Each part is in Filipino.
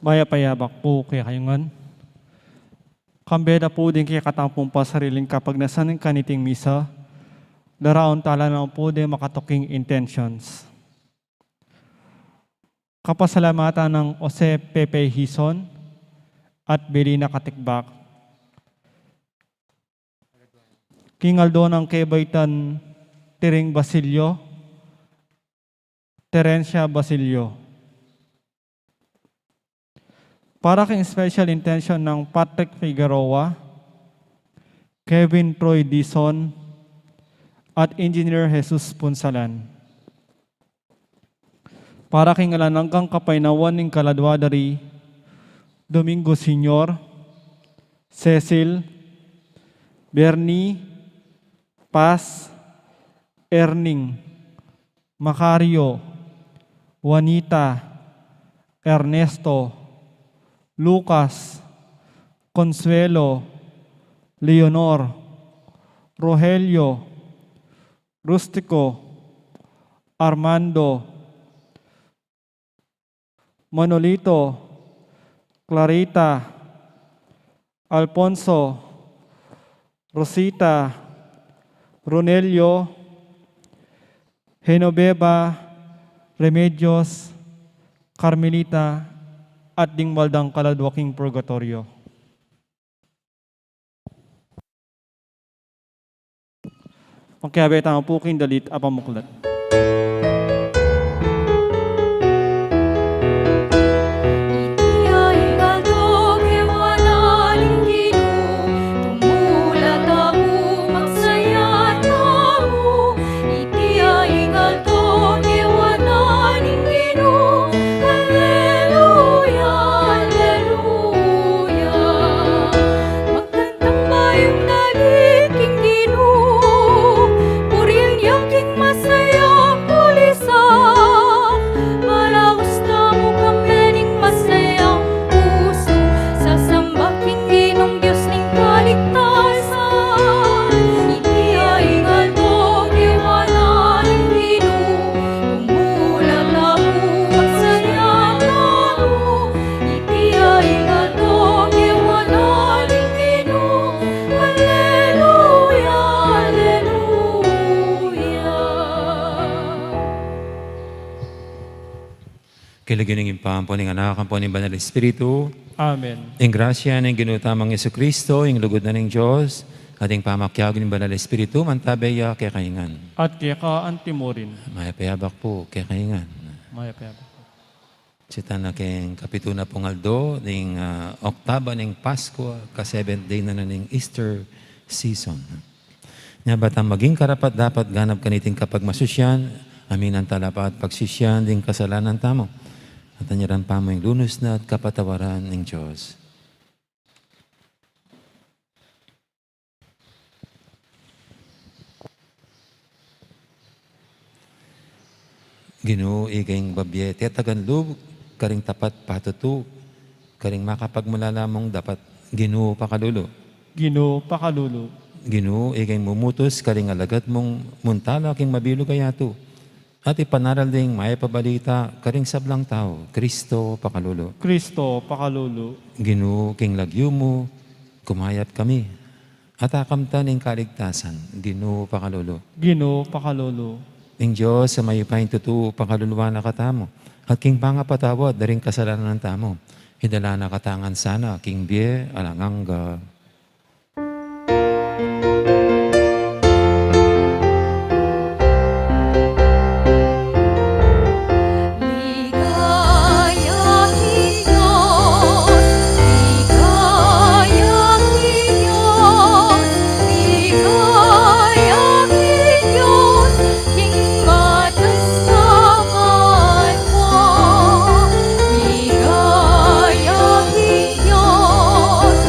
Maya payabak po kaya kayungan. Kambeda po din kaya katampong pasariling kapag nasanin kaniting misa, daraon tala na po din makatoking intentions. Kapasalamatan ng Jose Pepe Hison, at bili na katikbak. Kingaldo ng kebaitan Tiring Basilio, Terencia Basilio. Para king special intention ng Patrick Figueroa, Kevin Troy Dison, at Engineer Jesus Punsalan. Para king alananggang kapainawan ng Kaladwadari, Domingo Senior, Cecil, Bernie, Paz, Erning, Macario, Juanita, Ernesto, Lucas, Consuelo, Leonor, Rogelio, Rustico, Armando, Manolito, Clarita, Alfonso, Rosita, Ronelio, Genoveva, Remedios, Carmelita, at Dingwaldang Kaladwaking Purgatorio. Pagkabay tayo po king dalit apamuklat. Kilagyan ng impampo ng anak ang po ng Banal Espiritu. Amen. Ang grasya ng ginutamang Yesu Kristo, ang lugod na ng Diyos, ating pamakyag ng Banal Espiritu, mantabaya kay kaingan. At kaya ka antimorin. Maya payabak po kay kaingan. Maya payabak. Sita na kayong kapituna pong aldo, ng oktaba ng Pasko, ka-7th day na ng Easter season. Nga batang maging karapat dapat ganap kaniting kapag masusyan, amin ang talapa at pagsisyan din kasalanan tamo. At anyaran pa mo yung lunos na at kapatawaran ng Diyos. Ginoo igayng babyete at taganlub, karing tapat patutu, karing makapagmula lamang dapat Ginoo pakalulo. Ginoo pakalulo. Ginoo igayng mumutos, karing alagat mong muntala king mabilo kayato. At ipanaral ding may pabalita, karing sablang tao, Kristo pakalulo. Kristo pakalulo. Ginoo king lagyo mo, kumayat kami. At akamtan ng kaligtasan, Ginoo pakalulo. Ginoo pakalulo. Ing Diyos sa may paing tutu pakaluluwa na katamo. At king pangapatawad, daring kasalanan ng tamo. Hidala na katangan sana, king bie alangangga. Ligaya, Diyos,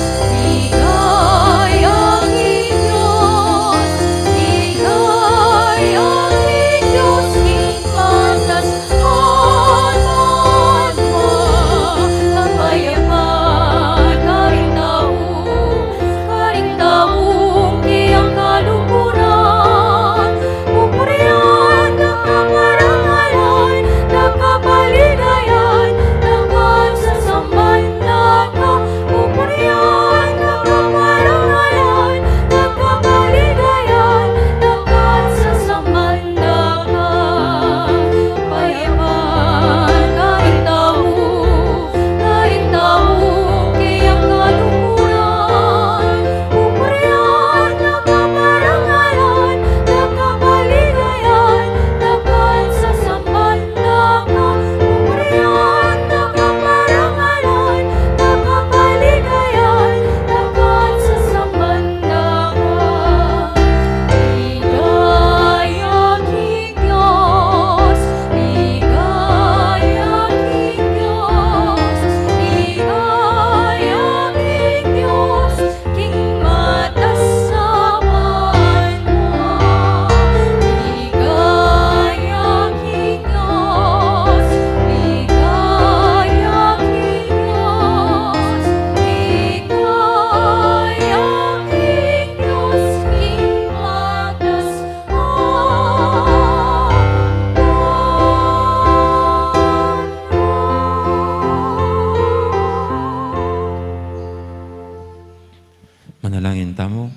mo.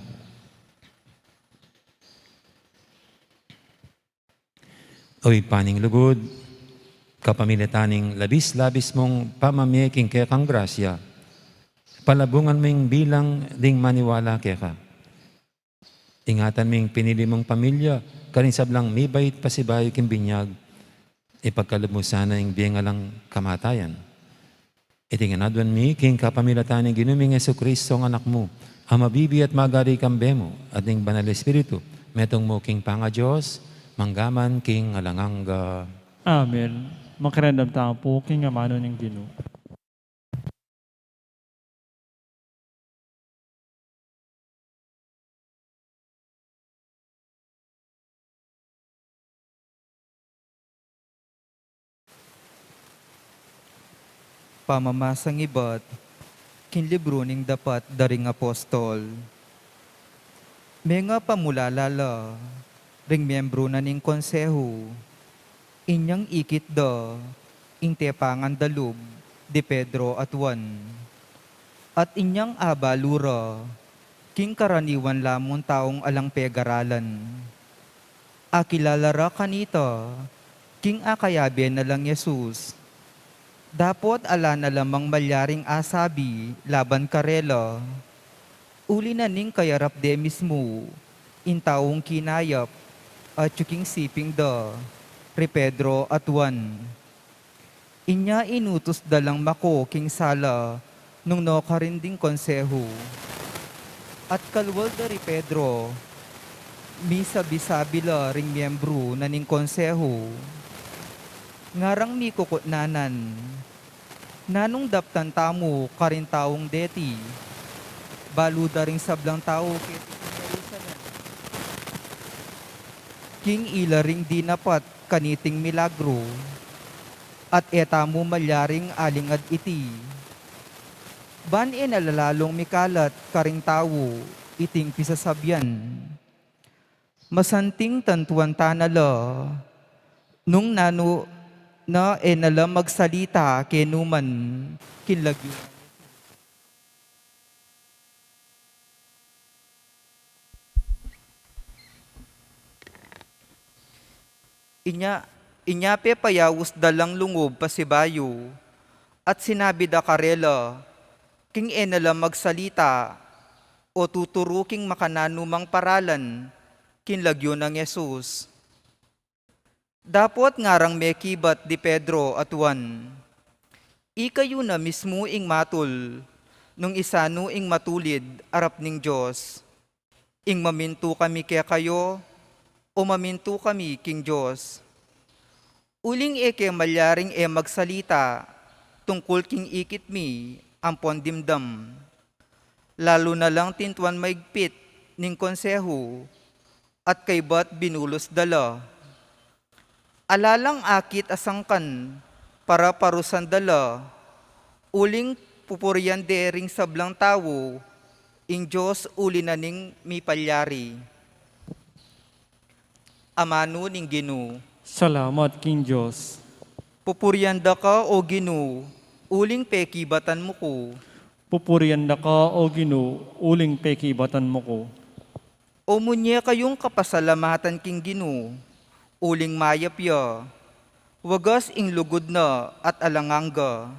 Oy paning lugod, kapamilitaning labis-labis mong pamamiyaking kaya kang grasya, palabungan mo yung bilang ding maniwala kaya ka. Ingatan mo yung pinili mong pamilya, karin sablang may bait pasibayo king binyag, ipagkalab mo sana yung biyangalang kamatayan. Itinganadwan mi king kapamilitaning ginuming Yesu Kristo ang anak mo, ang mabibi at magari kambe mo, at ning banal Espiritu, metong mo king panga Diyos, manggaman king alanganga. Amen. Makiramdam tayo po king amano ng Ginoo. Pamamasang iba't kinlibro ning dapat daring apostol. May nga pamulalala, ring miyembro na ning konseho, inyang ikit da, intepangan dalub, de Pedro at Juan. At inyang abalura, king karaniwan lamon taong alang pegaralan. Akilalara kanita, king akayabe na lang Yesus. Dapot ala na lamang malyaring asabi, laban karela. Uli na ning kayarap de mismo, intaong kinayap, at yuking siping da, re Pedro at Juan. Inya inutos dalang mako king sala, nung no karinding konseho. At kalwal da re Pedro, mi sabi-sabi la ring miyembro na ning konseho. Ngarang mi kukutnanan, nanong daptan tamo karin taong deti, baluda ring sablang tao kiti Jerusalem. King ila ring dinapat kaniting milagro, at etamo malyaring alingad iti. Ban nalalong mikalat karing tao, iting pisasabyan. Masanting tantuan tanala, nung nano na nala magsalita kenuman kinlagyo. Inya pe payawus dalang lungob pasibayo, at sinabi da karela, king nala magsalita, o tuturuking makananumang paralan, kinlagyo ng Yesus. Dapot ngarang mekibat di Pedro at Juan. Ikayo na mismo ing matul, nung isano ing matulid arap ning Diyos. Ing maminto kami kaya kayo, o maminto kami king Diyos. Uling eke malyaring magsalita, tungkol king ikit mi, ampon dimdam. Lalo na lang tintuan maigpit ning konseho, at kay bat binulos dala. Alalang akit asangkan, para parusan dala, uling pupurian dering sablang tawo, ing Diyos uli na ning mi palyari. Amano ning Ginoo. Salamat king Diyos. Pupurian da ka o Ginoo, uling pekibatan mo ko. Pupurian da ka o Ginoo, uling pekibatan mo ko. O munye kayong kapasalamatan king Ginoo, uling mayapya, wagas ing lugod na at alanganga.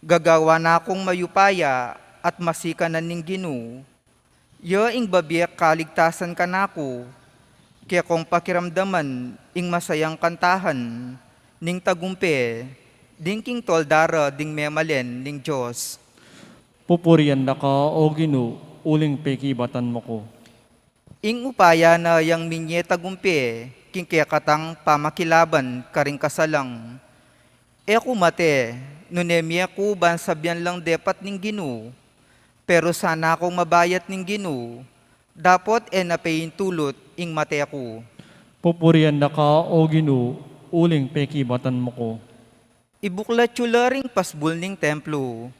Gagawa na akong mayupaya at masikanan ning Ginoo. Ya ing babiyak kaligtasan ka nako, kaya kong pakiramdaman ing masayang kantahan, ning tagumpe, ding king toldara ding memalen ning Diyos. Pupurian da ka o Ginoo, uling pekibatan mo ko. Ing upaya na yang minye tagumpe, king kaya katang pamakilaban karing kasalang. Eko mate, nunemya ko ban sabyan lang depat ning Ginoo. Pero sana akong mabayat ning Ginoo, dapot napayin tulot ing mate ko. Pupurian da ka o Ginoo, uling pekibatan mo ko. Ibuklat yula ring pasbul ning templo,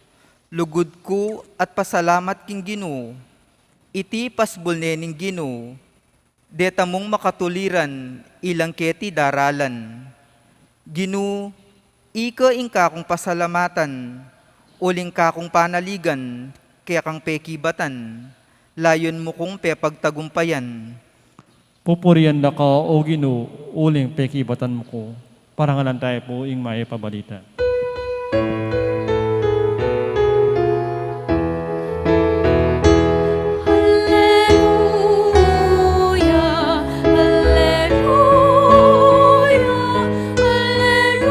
lugod ko at pasalamat king Ginoo. Iti pasbul ning Ginoo, deta mong makatuliran ilang keti daralan. Ginoo, ika ing kakong pasalamatan, uling kakong panaligan, kaya kang pekibatan. layon mo kong pepagtagumpayan. Pupurian da ka o Ginoo, uling pekibatan mo ko. Parangalan tayo po ing maipabalita. Hallelujah, hallelujah, hallelujah.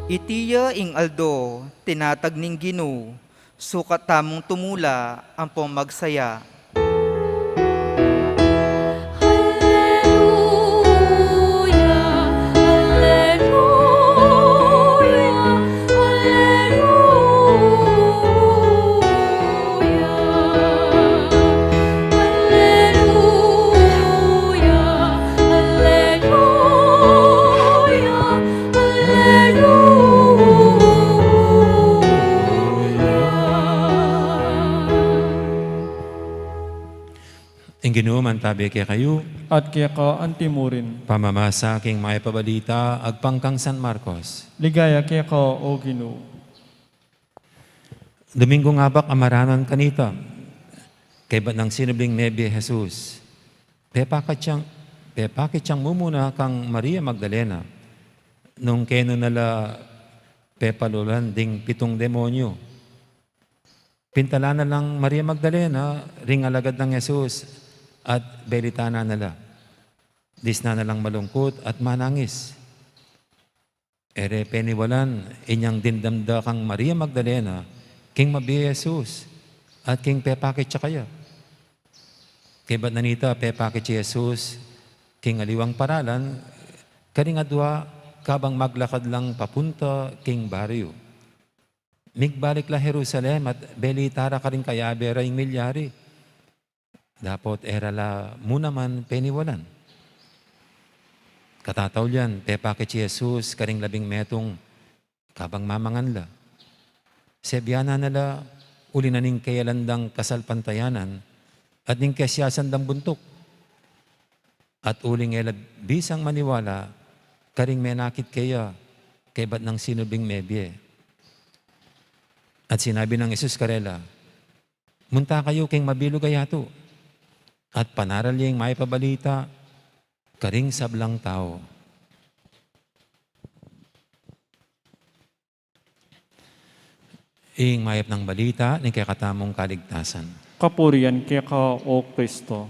Itiya ing aldo, tinatag ning Ginoo, sukat tamong tumula ang pamagsaya. Hallelujah, hallelujah, hallelujah. Hallelujah, hallelujah. Ang Ginoo man tabi kay kayo, At kaya ka antimurin. pamamasa king maipabalita, agpangkang San Marcos. Ligaya kaya ka o Ginoo. Domingo nga bak amaranan kanita, kay ba't ng sinubling Nebe Jesus, pepakit siyang mumuna kang Maria Magdalena, nung keno nala pepalulan ding 7 demonyo. Pintala na lang Maria Magdalena, ring alagad ng Jesus, at belitana nala. Dis na lang malungkot at manangis. Ere peniwalan, inyang dindamda kang Maria Magdalena, king mabi Jesus, at king pepakit siya kaya. Kay ba't nanita, pepakit si Jesus, king aliwang paralan, karing adwa, kabang maglakad lang papunta king baryo. Migbalik la Jerusalem at belitara ka rin kaya bera yung milyari. Dapat era la muna man peniwalan. Katataw yan, pepakit si Jesus, karing 11 metong kabang mamangan la. Sebyana nala, uli na ning kayalandang kasalpantayanan at ning kesyasan dang buntok. At uling ela bisang maniwala, karing menakit kaya, kay ba't ng sinubing mebye. At sinabi ng Jesus karela, munta kayo king mabilog ayato, at panaral yung maipabalita, karing sablang tao. Ing mayap ng balita, ni kakatamong kaligtasan. Kapurian kaya ka o Kristo.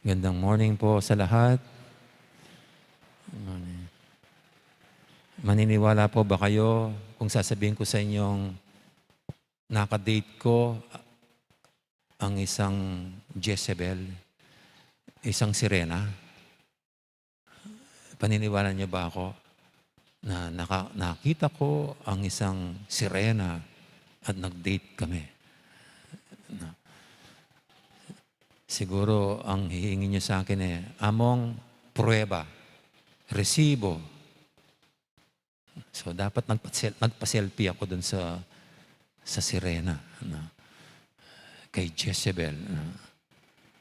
Gandang morning po sa lahat. Maniniwala po ba kayo kung sasabihin ko sa inyong nakadate ko ang isang Jezebel, isang sirena? Paniniwala niyo ba ako na nakita ko ang isang sirena at nag-date kami? Siguro ang hihingi niyo sa akin among pruweba, resibo. So dapat nagpa-selfie ako dun sa sirena, kay Jezebel.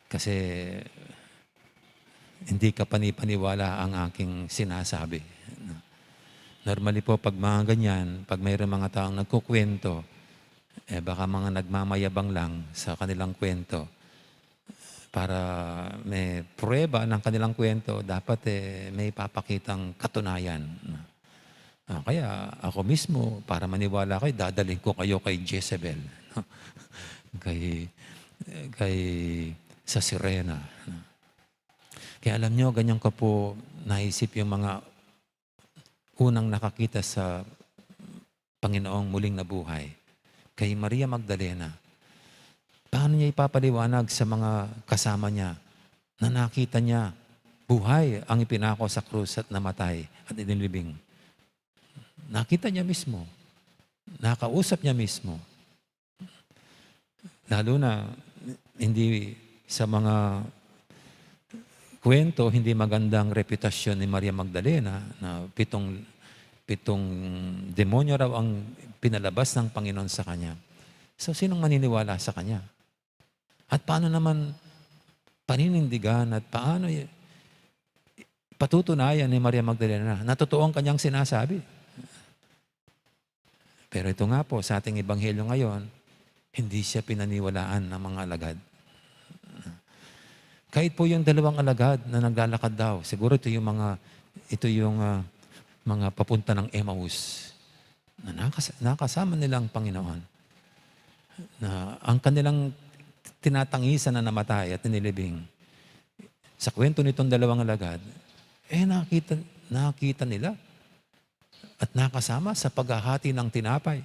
Kasi hindi ka panipaniwala ang aking sinasabi. Normally po, pag mga ganyan, pag mayroong mga taong nagkukwento, baka mga nagmamayabang lang sa kanilang kwento. Para may pruweba ng kanilang kwento, dapat may papakitang katunayan. Kaya ako mismo, para maniwala kayo, dadaling ko kayo kay Jezebel. Sa sirena. Kaya alam nyo, ganyan ko po naisip yung mga unang nakakita sa Panginoong muling nabuhay. Kay Maria Magdalena. Paano niya ipapaliwanag sa mga kasama niya na nakita niya buhay ang ipinako sa krus at namatay at inilibing? Nakita niya mismo. Nakausap niya mismo. Lalo na hindi sa mga kwento, hindi magandang reputasyon ni Maria Magdalena na pitong demonyo raw ang pinalabas ng Panginoon sa kanya. So, sinong maniniwala sa kanya? At paano naman paninindigan at paano patutunayan ni Maria Magdalena na totoo ang kanyang sinasabi. Pero ito nga po, sa ating ebanghelyo ngayon, hindi siya pinaniwalaan ng mga alagad. Kahit po yung dalawang alagad na naglalakad daw, siguro ito yung mga papunta ng Emmaus na nakasama nilang Panginoon. Na ang kanilang tinatangisan na namatay at nilibing. Sa kwento nitong dalawang alagad, nakita nila at nakasama sa paghahati ng tinapay.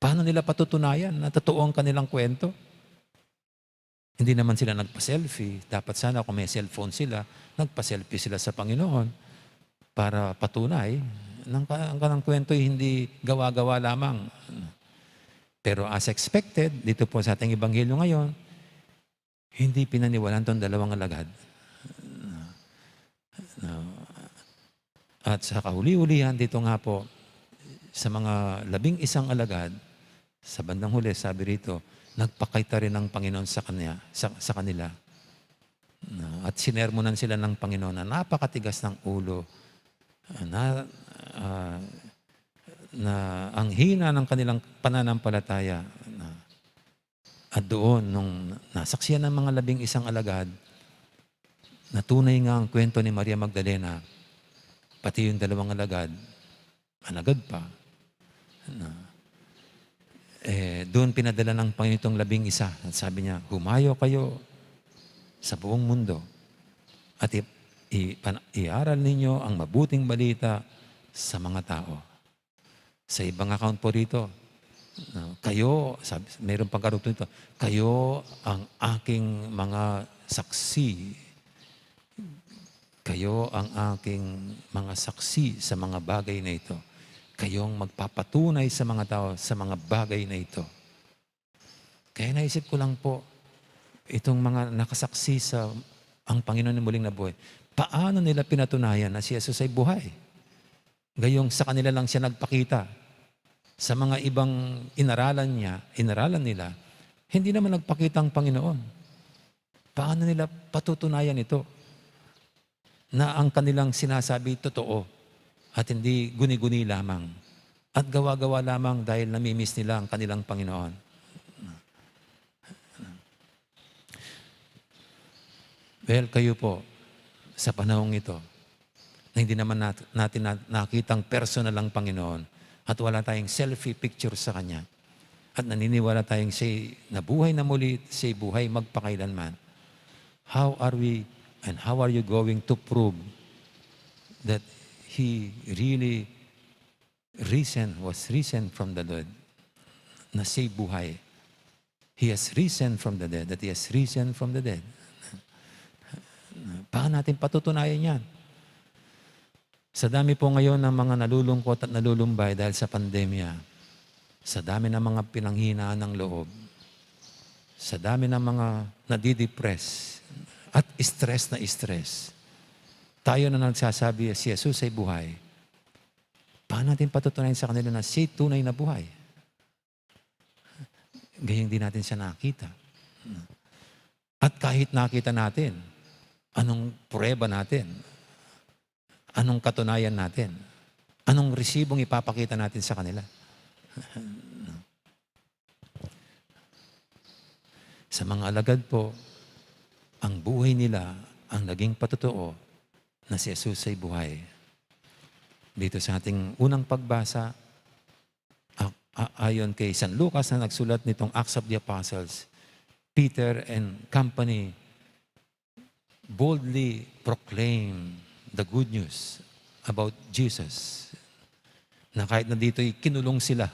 Paano nila patutunayan na totoo ang kanilang kwento? Hindi naman sila nagpa-selfie. Dapat sana kung may cellphone sila, nagpa-selfie sila sa Panginoon para patunay ang kanilang kwento ay hindi gawa-gawa lamang. Pero as expected, dito po sa ating ebanghelyo ngayon, hindi pinaniwalaan itong dalawang alagad. At sa kahuli-hulihan dito nga po, sa mga 11 alagad, sa bandang huli, sabi rito, nagpakaita rin ng Panginoon sa kanila. At sinermonan sila ng Panginoon na napakatigas ng ulo, na ang hina ng kanilang pananampalataya. At doon, nung nasaksiyan ng mga 11 alagad, na tunay nga ang kwento ni Maria Magdalena, pati yung dalawang alagad pa. Doon pinadala ng Panginoon itong 11 at sabi niya, humayo kayo sa buong mundo at iaral ninyo ang mabuting balita sa mga tao. Sa ibang account po rito, kayo, mayroon pang karugtong ito, kayo ang aking mga saksi. Kayo ang aking mga saksi sa mga bagay na ito. Kayong magpapatunay sa mga tao sa mga bagay na ito. Kaya naisip ko lang po, itong mga nakasaksi sa ang Panginoon ng muling nabuhay, paano nila pinatunayan na si Jesus ay buhay? Gayong sa kanila lang siya nagpakita. Sa mga ibang inaralan nila, hindi naman nagpakita ang Panginoon. Paano nila patutunayan ito? Na ang kanilang sinasabi totoo at hindi guni-guni lamang at gawa-gawa lamang dahil namimiss nila ang kanilang Panginoon. Well, kayo po, sa panahong ito, na hindi naman natin nakitang personal ang Panginoon at wala tayong selfie picture sa Kanya at naniniwala tayong siya nabuhay na muli, siya buhay magpakailanman. How are we and how are you going to prove that He really was risen from the dead? Na siya buhay. He has risen from the dead. That He has risen from the dead. Paano natin patutunayan yan? Sa dami po ngayon ng mga nalulungkot at nalulumbay dahil sa pandemya, sa dami ng mga pinanghinaan ng loob, sa dami ng mga nadidepress at stress na stress, tayo na nagsasabi, si Jesus ay buhay. Paano natin patutunayan sa kanila na siya tunay na buhay? Gayong di natin siya nakita. At kahit nakita natin, anong prueba natin? Anong katunayan natin? Anong resibong ipapakita natin sa kanila? Sa mga alagad po, ang buhay nila ang naging patotoo na si Jesus ay buhay. Dito sa ating unang pagbasa, ayon kay San Lucas na nagsulat nitong Acts of the Apostles, Peter and company boldly proclaim the good news about Jesus. Na kahit na dito'y kinulong sila,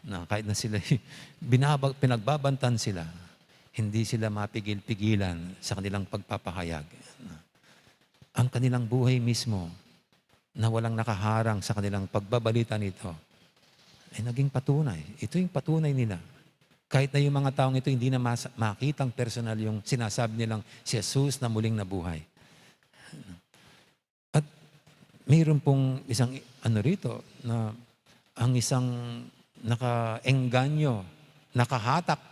na kahit na sila pinagbabantan sila, hindi sila mapigil-pigilan sa kanilang pagpapahayag. Ang kanilang buhay mismo na walang nakaharang sa kanilang pagbabalita nito ay naging patunay. Ito yung patunay nila. Kahit na yung mga taong ito hindi na makitang personal yung sinasabi nilang si Jesus na muling nabuhay. At mayroon pong isang rito na ang isang nakaengganyo, nakahatak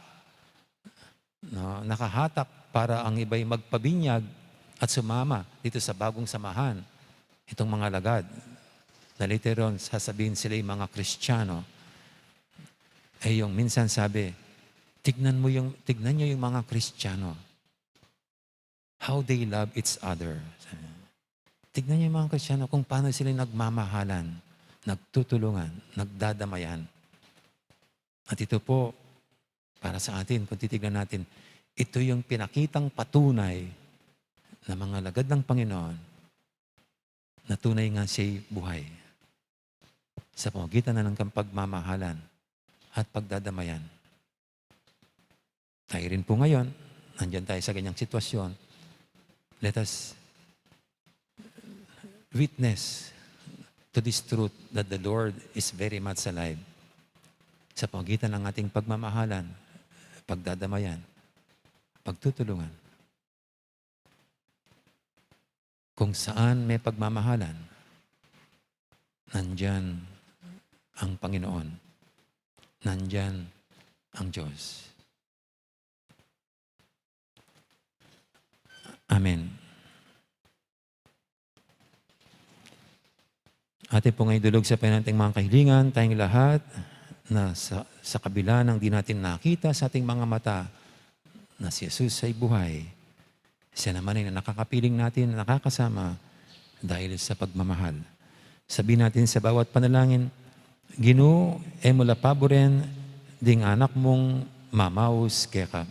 para ang iba'y magpabinyag at sumama dito sa bagong samahan, itong mga lagad, na later on sasabihin sila yung mga Kristiyano, ay yung minsan sabi, tignan nyo yung mga Kristiyano. How they love each other. Tignan nyo yung mga Kristiyano kung paano sila nagmamahalan, nagtutulungan, nagdadamayan. At ito po, para sa atin, kung titignan natin, ito yung pinakitang patunay na mga lagad ng Panginoon na tunay nga siya'y buhay. Sa pamagitan na ng pagmamahalan at pagdadamayan. Tayo rin po ngayon, nandyan tayo sa ganyang sitwasyon. Let us witness to this truth that the Lord is very much alive. Sa pamagitan ng ating pagmamahalan, pagdadamayan, pagtutulungan. Kung saan may pagmamahalan, nandyan ang Panginoon. Nandyan ang Diyos. Amen. Ate po ngayon dulog sa pananting mga kahilingan, tayong lahat na sa kabila ng di natin nakita sa ating mga mata na si Jesus ay buhay. Siya naman ay nakakapiling natin, nakakasama dahil sa pagmamahal. Sabihin natin sa bawat panalangin, Ginoo, emula paboren, ding anak mong mamaus keka.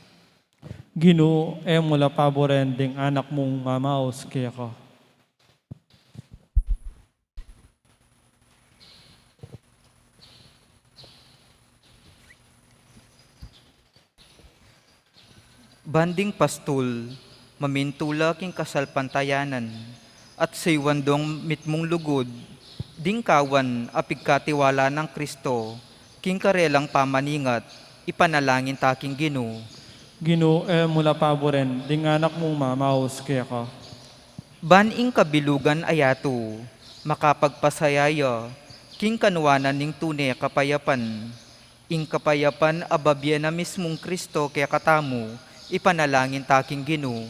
Ginoo, mula paboren ding anak mong mamaos kaya ka. Banding pastul, mamintula king kasalpantayanan, at saywandong mitmong lugod, ding kawan apig katiwala ng Kristo, king karelang pamaningat, ipanalangin taking Ginoo. Ginoo, mula paboren ding anak mong mamaos kaya ka. Baning kabilugan ayato, makapagpasayaya, king kanuwanan ning tunay kapayapan, ing kapayapan ababya na mismong Kristo kaya katamu, ipanalangin taking Ginoo.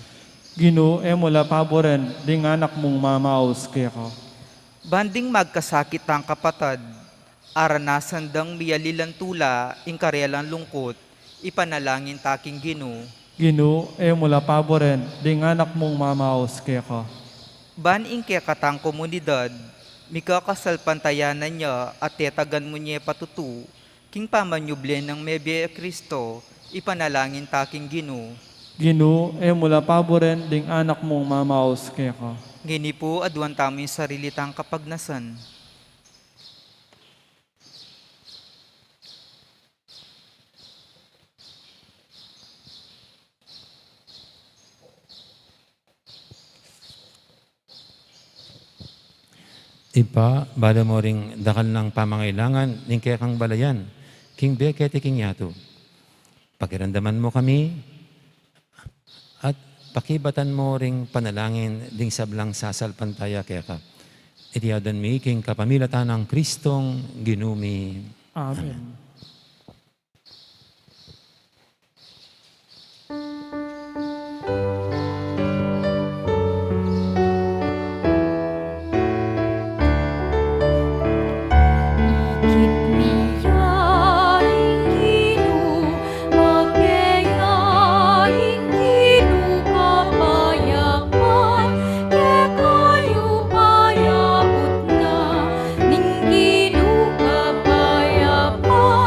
Ginoo, mula paboren ding anak mong mamaos kaya ka. Banding magkasakit ang kapatad, aranasan dang miyalilan tula, ing karelang lungkot, ipanalangin taking Ginoo. Ginoo, mula paboren ding anak mong mamaos kaya ka. Baning kaya katang komunidad, mikakasalpantayanan niya at tetagan mo niya patutu, king pamanyuble ng Mebye Kristo, ipanalangin taking Ginoo. Ginoo, mula paboren ding anak mong mamaos kaya ka. Ngini po aduan tamo yung sarili tang kapagnasan. Ipa, bala mo ring dakal ng pamangailangan, ning kaya kang balayan, king bekete king yato. Pakiramdaman mo kami, at pakibatan mo ring panalangin ding sablang sasalpantaya kaya ka. Itiyadan mi king kapamilatan ng Kristong ginumi. Amen. Kapayapaan,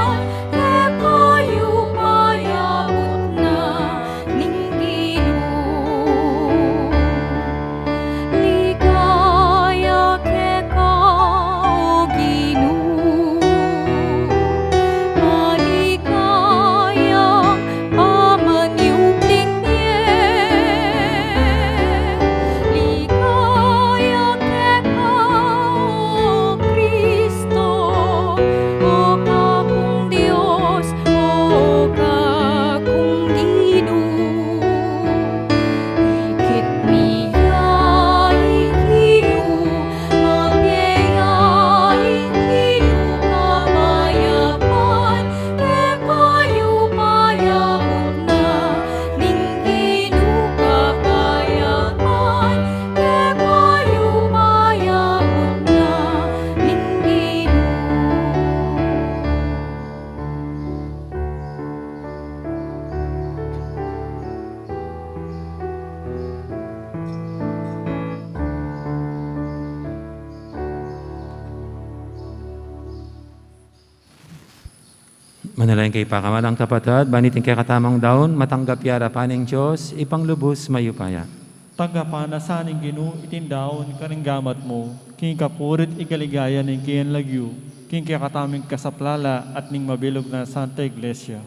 Manalayin kay pakamalang kapatid, banitin kay katamang daon, matanggap yara paning Diyos, ipanglubos mayupaya. Tagapanasaning Ginoo itindaon kaning gamat mo, king kapurit igaligaya ning kiyan lagyo, king kaya kataming kasaplala at ning mabilog na Santa Iglesia.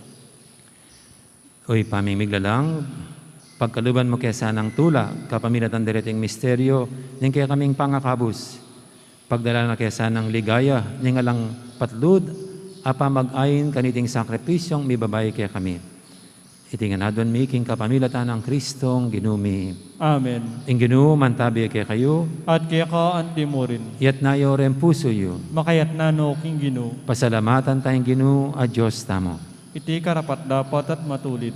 Uy, pamimiglalang, pagkaluban mo kaya sanang tula, kapamilatan direting misteryo, ning kaya kaming pangakabus. Pagdala na kaya sanang ligaya, ning alang patlud, apa mag-ayin kaniting sakripisyong mibabay kaya kami. Itinganadon mi king kapamilatan ng Kristong ginumi. Amen. Ing Ginoo mantabi kaya kayo, At kaya ka anti mo rin, yat nayo rin puso yo. makayat na no king Ginoo, Pasalamatan tayong Ginoo a Diyos tamo. iti karapat dapat at matulit.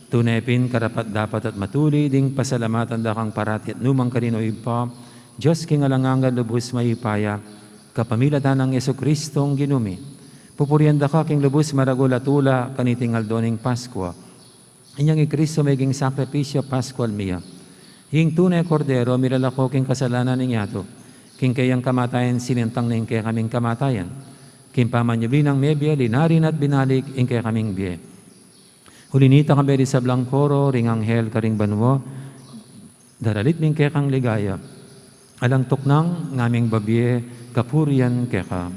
Tunepin karapat dapat at matuli ding pasalamatan da kang parati at numang kanino ipa, Diyos king alangangan lubos mayipaya, kapamilatan ng Yesu Kristong ginumi. Pupurian da ka king lubos maragulatula kaniting aldoning Paskwa. Inyang Kristo maging sakripisyo Pascual miya. Hing tunay kordero miralako king kasalanan ninyato. King kayang kamatayan sinintang ning kaya kaming kamatayan. King pamanyabin ng mebya linarin at binalik ing kaya kaming biye. Hulinita kami di sa Blancoro, ring anghel karing banwo, daralit ming kaya kang ligaya. Alang tuknang ngaming babye, kapurian kaya ka.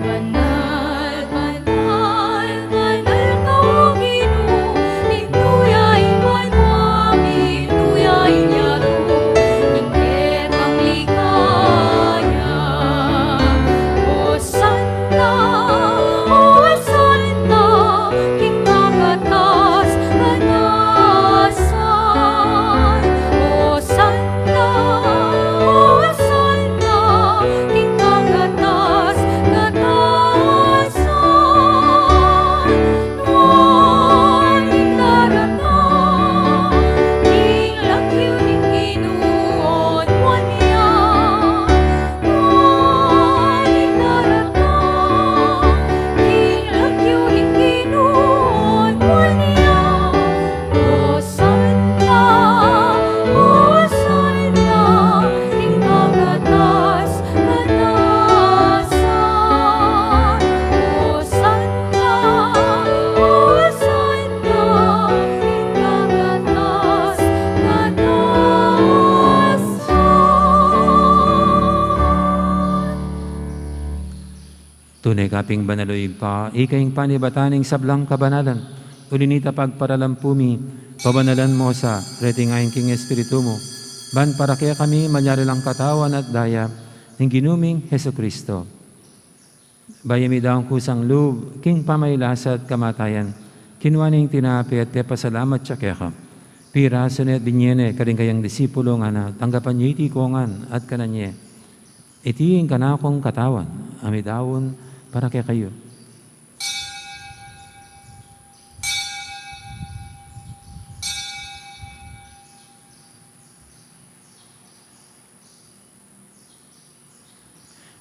Banal, banal, banal ka o Ginoo, ignuyain man mo amin, ignuyain yaro, hingket ang ligaya. O Santa, king kagatas, katasan. O Santa, king kagatas, katasan. Nuwaning darata, king lagyo ning Ginoon mo niya. Nuwaning darata, king lagyo ning Ginoon mo niya. O Santa, king kagatas, katasan. O Santa, king kagatas, katasan. Tunay kaping banaloy pa, ikaing panibataning sablang kabanalan. Ulinita pagparalampumi, pabanalan mo sa retingayin king Espiritu mo. Ban para kaya kami manyari lang katawan at daya ng ginuming Heso Kristo. Bayami daw kusang loob, king pamaylasa at kamatayan. Kinuwaning tinapi at pasalamat siya kaya ka. Piraso at binyene karing kayang disipulo nga na tanggapan niyo iti kongan at kananye. Itiing kanakong katawan, amidawon para kaya kayo.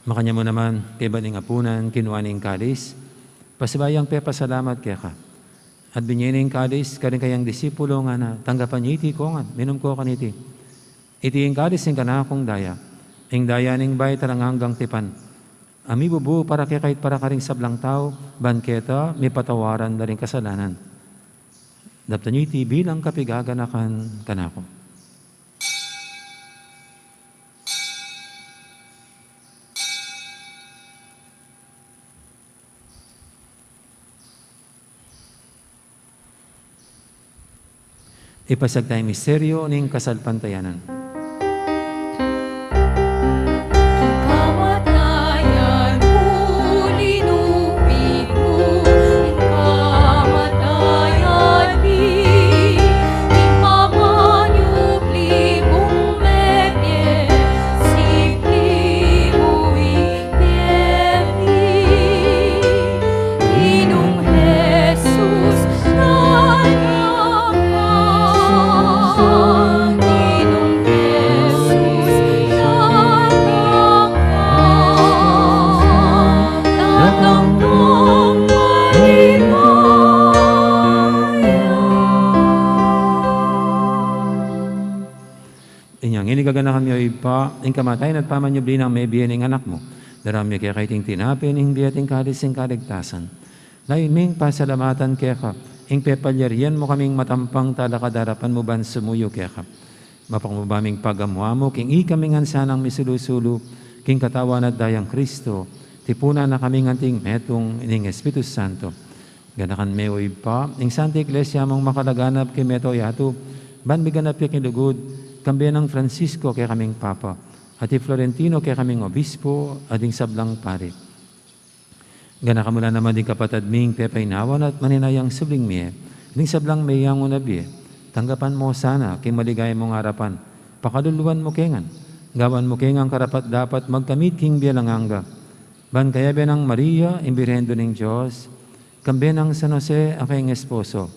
Makanya mo naman, kay baning apunan, kinuaning kalis, pasibayang pasalamat kaya ka. At binyaning kalis, karing kayang disipulo nga na, tanggapan niyo iti kongan, minum ko kaniti. Iti yung kalis yung kanakong daya, ing daya ning bay tarang hanggang tipan. Ami bubu para kaya kahit para karing sablang tao, banketa, may patawaran na rin kasalanan. Dapta niyo iti bilang kapigaganakan kanako. Ipasag tayong misteryo ning kasalpantayanan. Kamatayan mo, linupit mo, kamatayan mi, imamanyupli mong mebye, sikli mo inevi. Ginong Jesus, Ginong Inyang inigaganakan niyo ipa, ing kamatayan at pamanyubli ng may biyan ng anak mo. Darami kaya kaiting tinapin, ing biyating kadising kaligtasan. Lain ming pasalamatan kaya ka, ing pepalyarian mo kaming matampang talakadarapan mo ban sumuyo kaya ka. Mapangmabaming pagamwa mo, king ikaming ansanang misulusulu, king katawan at dayang Kristo, tipuna na kaming anting metong ining Espiritu Santo. Ganakan meo ipa, ing Santa Iglesia mong makalaganap kay meto yato, ban biganap kay kilugod, kambiyan ng Francisco kay kaming Papa, at Florentino kay kaming Obispo, ading sablang pare. Ganakamula naman din kapatid ming pepainawan at maninayang subling miye, ading sablang mayang unabiye, tanggapan mo sana kay maligay mong harapan, pakaluluan mo kengan, gawan mo kengang karapat dapat magkamit king bialanganga, ban kaya ng Maria, imbirhendo ng Diyos, kambe ng San Jose, aking esposo,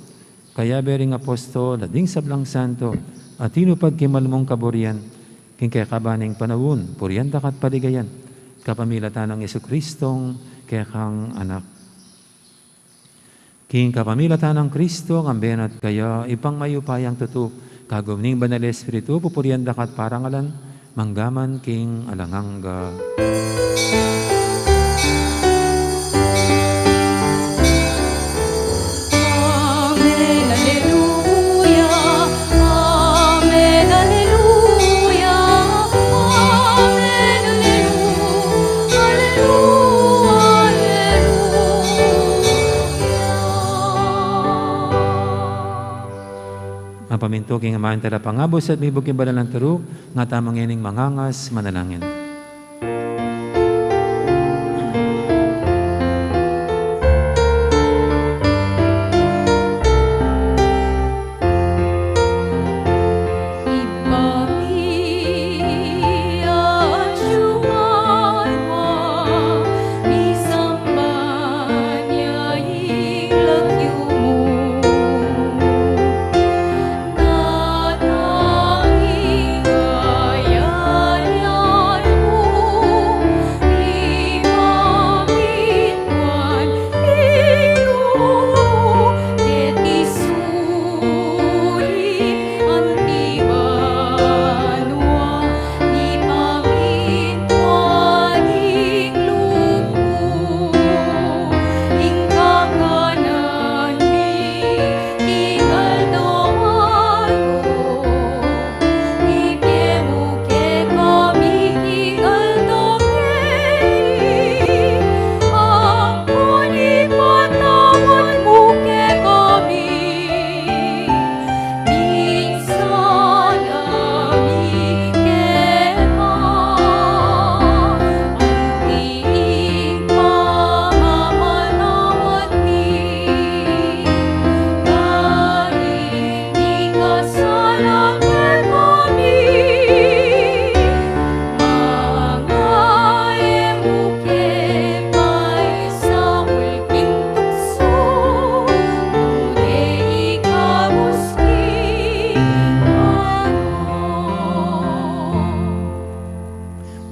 kaya bering apostol, ading sablang santo, at tinupag kimal mong kaburian, king kaya kabaning panawun, purianda kat paligayan, kapamilatan ng Yesu-Kristong kaya kang anak. King kapamilatan ng Kristo, kambe at kaya ipang mayupayang tutuk, kagumning banal Espiritu, pupurianda kat parangalan, manggaman king alanganga. Amen, Alleluia. Amen, Alleluia. Amen, Alleluia. Alleluia. Mapaminto king amahan tala pangabos at may buking banal ng turuk, nga tamang ining mangangas manalangin.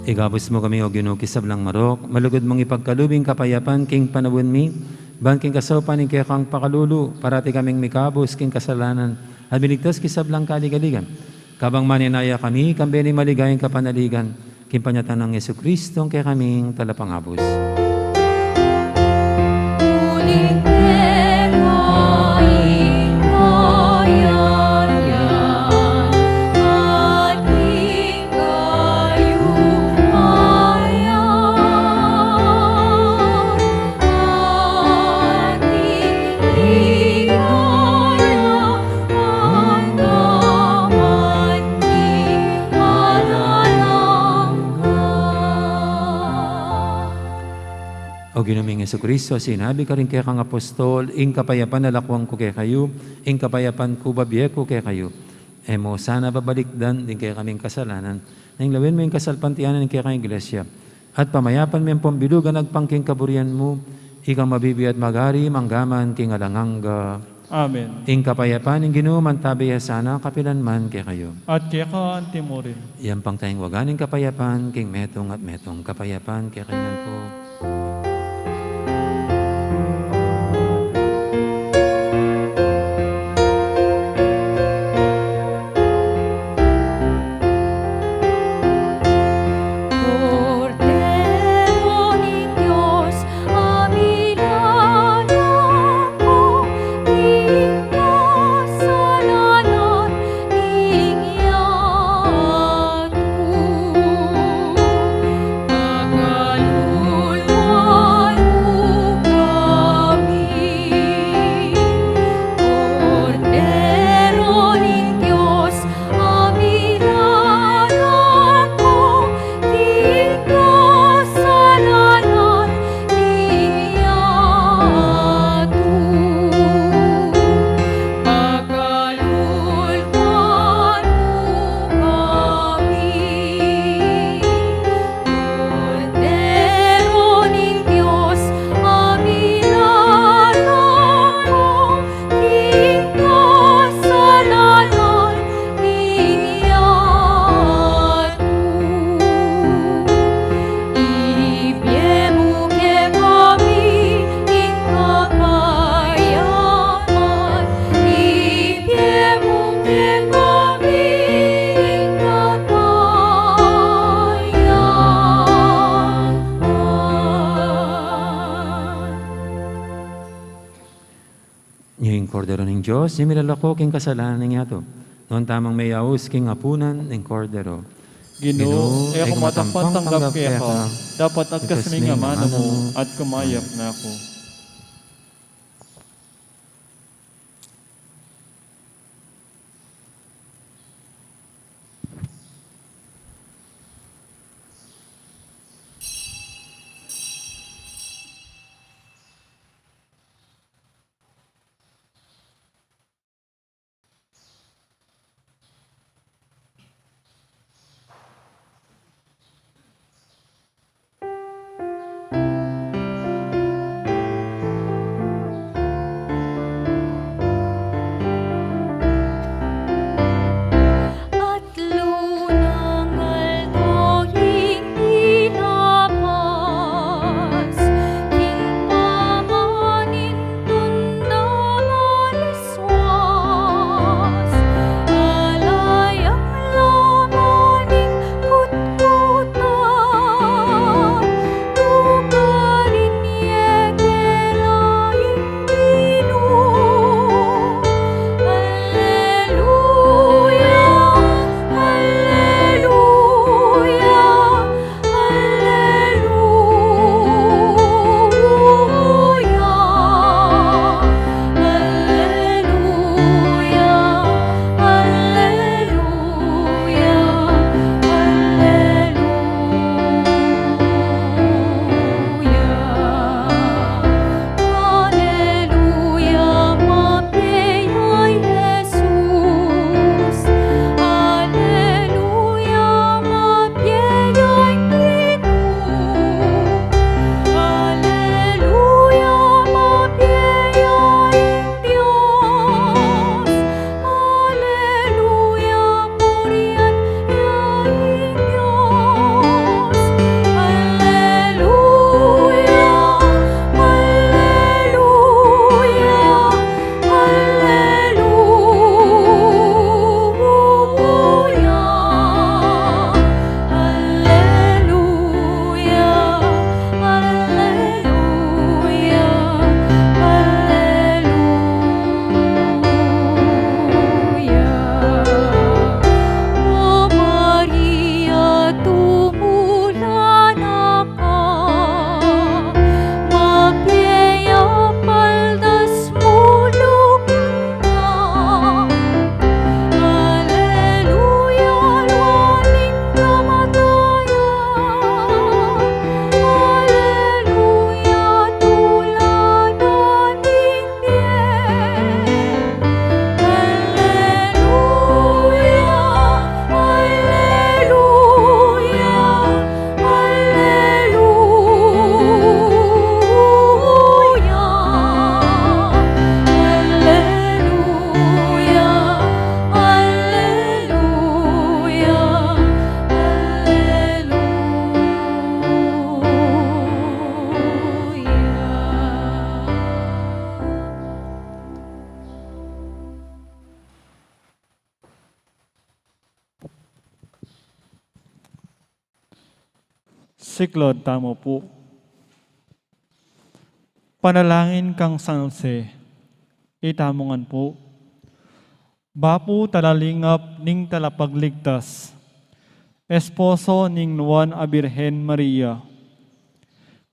Igabos mo kami o ginukisablang marok, malugod mong ipagkalubing kapayapan king panawin mi, ban king kasopan ing kaya kang pakalulu, parati kaming mikabos king kasalanan, at binigtas kisablang kaligaligan. Kabang maninaya kami, kambeni maligayang kapanaligan, king panyatan ng Yesu-Kristo, kaya kaming talapangabos. O ginuming Yesu-Kristo, sinabi ka rin kaya kang apostol, ing kapayapan na lakwang ko kaya kayo, ing kapayapan ko babiye ko kaya kayo. Mo sana babalikdan din kaya kaming kasalanan, nang lawin mo yung kasalpantianan kaya kang iglesia. At pamayapan mo yung pambilugan nagpangking kaburian mo, ikang mabibi at magari, manggaman king alanganga. Amen. Ing kapayapan, ing ginuman tabiya sana, kapilanman kaya kayo. At kaya ka antimorin. Yan pang tayong waganing kapayapan, king metong at metong kapayapan kaya kanyan po. Diyos, di milalako king kasalanan ng yato. Noon tamang may yaus king apunan ng kordero. Ginoo, Ginoo, ako matampang tanggap kaya ka, dapat agkasming nga mano mo mo, at kumayak na ako. At lunangal to'y ilapas, king pamanin tunda malaswas, alay ang lamaning kutkutan, lugarin yekelaing dino. Alleluia, mapeyay Jesus. Alleluia, mapeyay Ginoo. Alleluia, mapeyay Diyos. Alleluia, purihan yaing Diyos. Alleluia, O Maria, tumulan ka, mapiyaya paldas mulog na. Alleluia, lualing kamatayan. Alleluia, tulanan ng Diyen. Alleluia, alleluia, alleluia. Alleluia, alleluia, alleluia. Siklod, tamo po. Panalangin kang San Jose, itamongan po. Bapu talalingap ning talapagligtas, esposo ning Juan a Birhen Maria.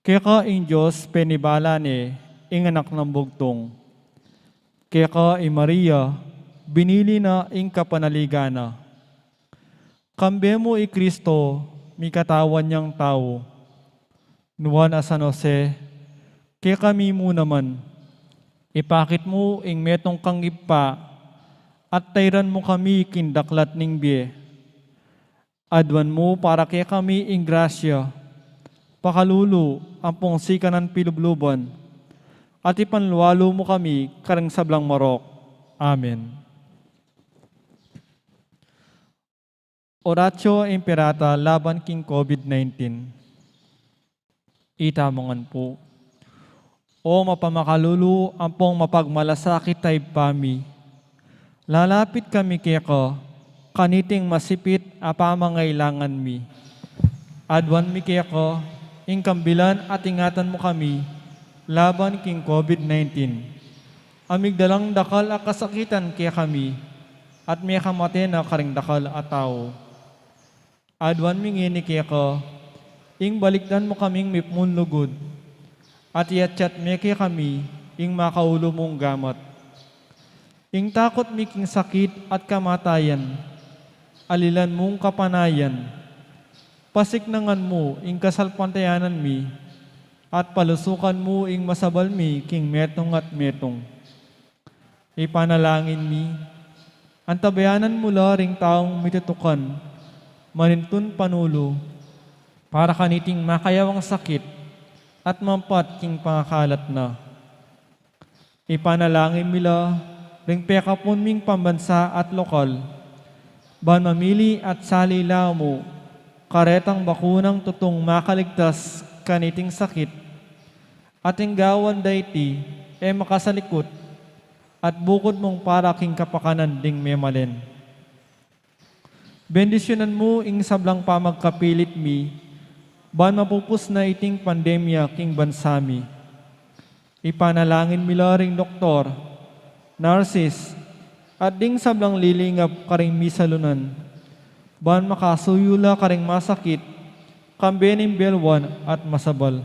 Kaya ka ing Diyos penibala ni ing anak ng bugtong. Kaya ka ing Maria, binili na ing kapanaligana. Kambe mo i Kristo, mi katawan niyang tao. Nuwan a San Jose, kaya kami mo naman, ipakit mo ing metong kang ipa, at tayran mo kami kindaklat ning biye. Adwan mo para kaya kami ing grasya, pakalulu ang pungsika ng pilubluban, at ipanluwalo mo kami karang sablang marok. Amen. Oratio Imperata laban king COVID-19. Itamongan po. O mapamakalulu ang pong mapagmalasakit tayo pami. Lalapit kami kaya kaniting masipit apamangailangan mi. Adwan mi kaya ing kambilan at ingatan mo kami laban king COVID-19. amigdalang dakal a kasakitan kaya kami, at may kamate na karing dakal a tao. Adwan mingini kaya ka, ing balikdan mo kaming mipmun lugod, at yatchat me kaya kami, ing makaulo mong gamat. Ing takot miking sakit at kamatayan, alilan mong kapanayan, pasiknangan mo ing kasalpantayanan mi, at palusukan mo ing masabal mi king metong at metong. Ipanalangin mi, antabayanan mula ring taong mitutukan, manintun panulo, para kaniting makayawang sakit, at mampat king pangakalat na. Ipanalangin mila, ring pekapon ming pambansa at lokal, ban mamili at salila mo, karetang bakunang tutong makaligtas kaniting sakit, ating gawan dayti, makasalikot, at bukod mong para king kapakanan ding memalen. Bendisyonan mo ing sablang pamagkapilit mi, ban mapupus na iting pandemya king bansami. Ipanalangin mila ring doktor, nurses, at ding sablang lilingap karing misalunan, ban makasuyula karing masakit, kambening belwan at masabal.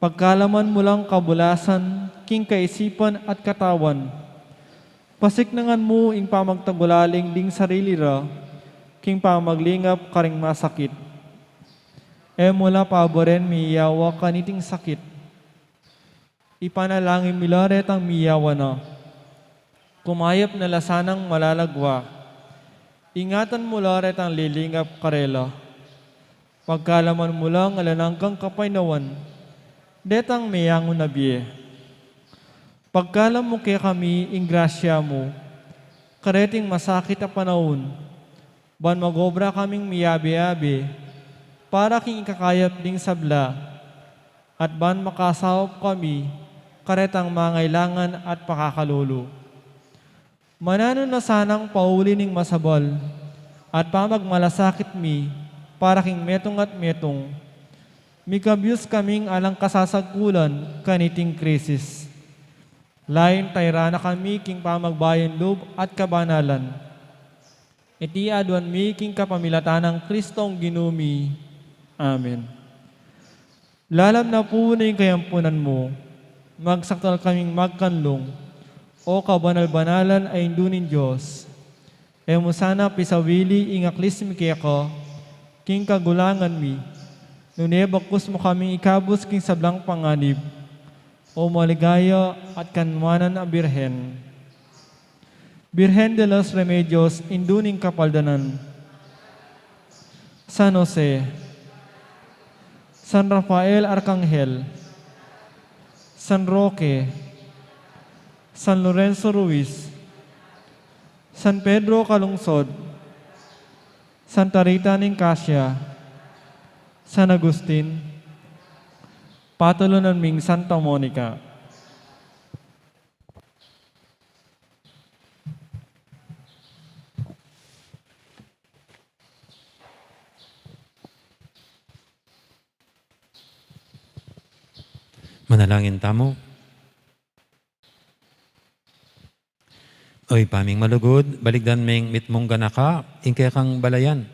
Pagkalaman mo lang kabulasan, king kaisipan at katawan, pasiknangan mo ing pamagtagulaling ding sarili ra, king pamaglingap karing masakit. Mula paboren miyawa kaniting sakit. Ipanalangin mila retang miyawa na, kumayap na lasanang malalagwa, ingatan mula retang lilingap karela. Pagkalaman mo lang alananggang kapainawan, detang mayangon na biye. Pagkalam mo kaya kami, ing grasya mo, kareting masakit a panahon, ban magobra kaming miyabi-yabi, para king ikakayap ding sabla, at ban makasawap kami, karetang mangailangan at pakakalulu. Manano na sanang pauli ning masabal, at pamagmalasakit mi, para king metong at metong, mikabyus kaming alang kasasagulan kaniting krisis. Lain tayra na kami king pamagbayan loob at kabanalan. Iti adwan mi king kapamilatan ng Kristong ginumi. Amen. Lalam na po na yung kayampunan mo, magsaktal kaming magkanlong, o kabanal-banalan ay indunin Diyos. Mo sana pisawili ingaklis mi kaya ko, king kagulangan mi, nunebakus mo kaming ikabus king sablang panganib, o maligaya at kanwanan a Birhen. Birhen de los Remedios, induning kapaldanan. San Jose, San Rafael Arcangel, San Roque, San Lorenzo Ruiz, San Pedro Calungsod, Santa Rita Nicasia, San Agustin, Patulunan ming Santa Monica. Manalangin tamo. Oy, paming malugod, baligdan ming mitmong ganaka, ingkay kang balayan,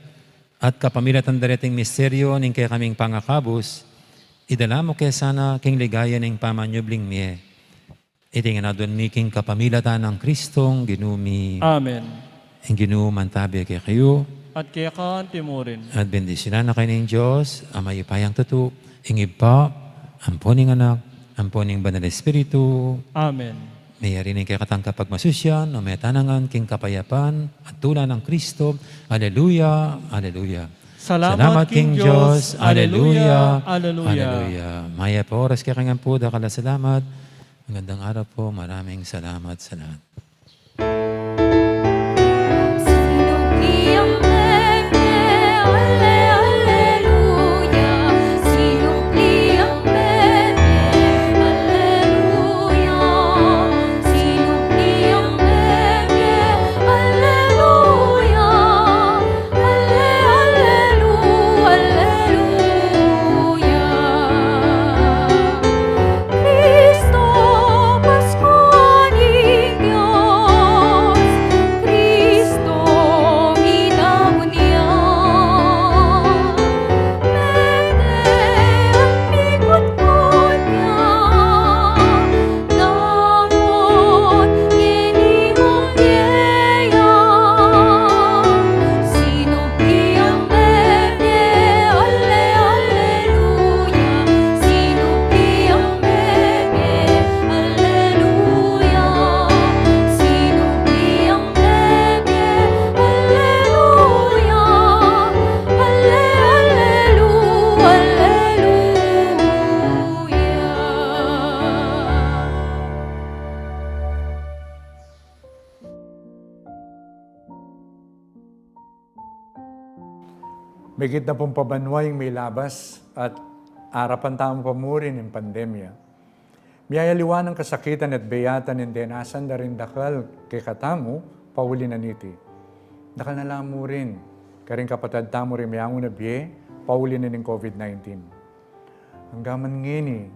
at kapamilatan dareting misteryo, ingkay kaming pangakabos, idala mo kaya sana king ligaya ng pamanyubling miye. Itingan na doon mi king kapamilatan ng Kristong ginumi. Amen. Ang ginuman tabi kay kayo, At kaya ka timurin. at bendisyonan na kayo ng Diyos, amay ipayang tutu, ingib pa, amponing anak, amponing banal espiritu, Amen. mayari ng kay katang kapag masusyan, o may tanangan king kapayapan, at tula ng Kristo. Aleluya, aleluya. Salamat King Diyos. Aleluya, Aleluya. aleluya. Maya po, oras kaya kangan po, dakala salamat. Magandang araw po, maraming salamat sa lahat. Sinong bebe, ale, aleluya. Sinong bebe, aleluya. Sinong bebe, aleluya. Aleluya. Cristo Pasko Megit na pong pabanway may labas at arapan tamo pamurin ng pandemya. Miyayaliwan ng kasakitan at beyatan ng denasan na rin dakal kay katamo, pauli na niti. Dakal na lang mo rin, karing kapatad tamo rin miyango na biye, pauli na ng COVID-19. Hanggaman ngini,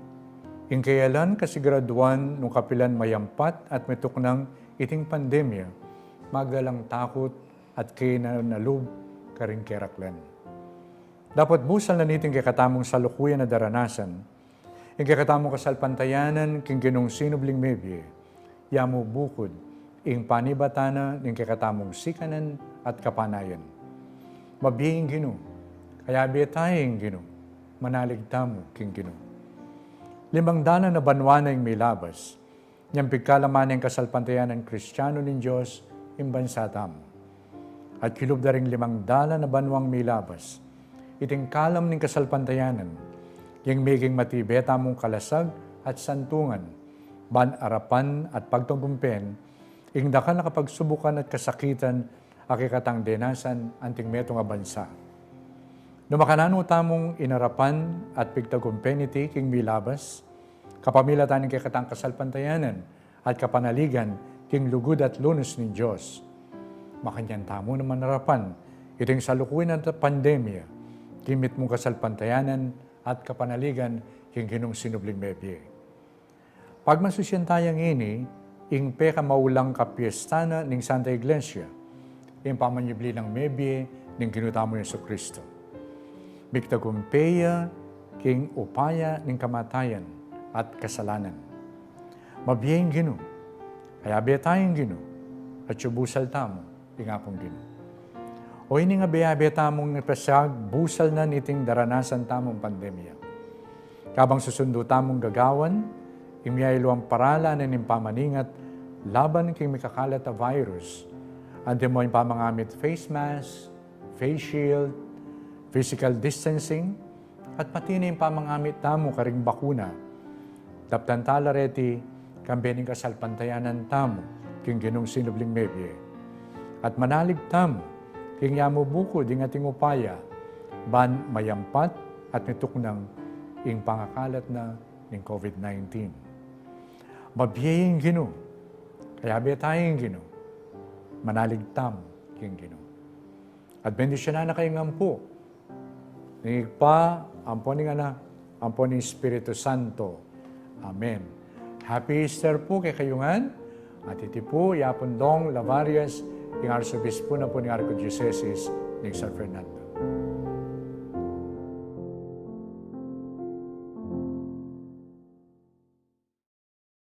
ingkayalan kasiguraduan nung kapilan mayampat at metuknang iting pandemya, magalang takot at kinanalub karing keraklan. Dapat busal na niting kakatamong salukuyan na daranasan, yung kakatamong kasalpantayanan king ginong sinubling mebye, yamu bukod, ing panibatana ng kakatamong sikanan at kapanayan. Mabiying gino, kaya betaying gino, manalig tamo king gino. 5 dana na banwana yung may labas, niyang pigkalaman ng kasalpantayanan Kristiyano ng Diyos, yung bansa tamo. At kilub da ring 5 dala na banwang may labas, iting kalam ng kasalpantayanan, yung meging matibeta mong kalasag at santungan, ban arapan at pagtungkumpen, ing daka nakapagsubukan at kasakitan, akikatang denasan, anting metong bansa. Numakanano tamong inarapan at pigtagkumpen iti king milabas, kapamila taning kikatang kasalpantayanan at kapanaligan king lugod at lunos ni Diyos. Makanyan tamo naman narapan, iting salukuin at pandemya, kimit mong kasalpantayanan at kapanaligan king ginong sinubling mebye. Pag masusyantayang ini, ing peka maulang kapiestana ning Santa Iglesia, ing pamanyibli ng mebye ning ginutamo ni Yesu Kristo. Bigtagumpeya king upaya ning kamatayan at kasalanan. Mabiyeng gino, kaya betayeng gino, at subusal tamo, ing apong gino. O ini nga beyabe tamong napasag, busal na niting daranasan tamong pandemya. Kabang susundo tamong gagawan, imiyaylo parala na nimpamaningat laban king mikakalat a virus. Ante mo yung pamangamit face mask, face shield, physical distancing, at pati na yung pamangamit tamo karing bakuna. Taptan talareti, kambening kasalpantayanan tamo, king ginong sinubling mebye. At manalig tamo, king yamu bukod ing ating upaya, ban mayampat at nituknang ing pangakalat na ng COVID-19. Mabiyaying gino, kaya betaying gino, manalig tam king gino. At bendisyon na kayong ampo, ningigpa, ampo ning anak, ampo ning Espiritu Santo. Amen. Happy Easter po kay kayungan, at iti po, yapon dong Lavarias, yung Arsobispo na po ng Archdiocese ng San Fernando.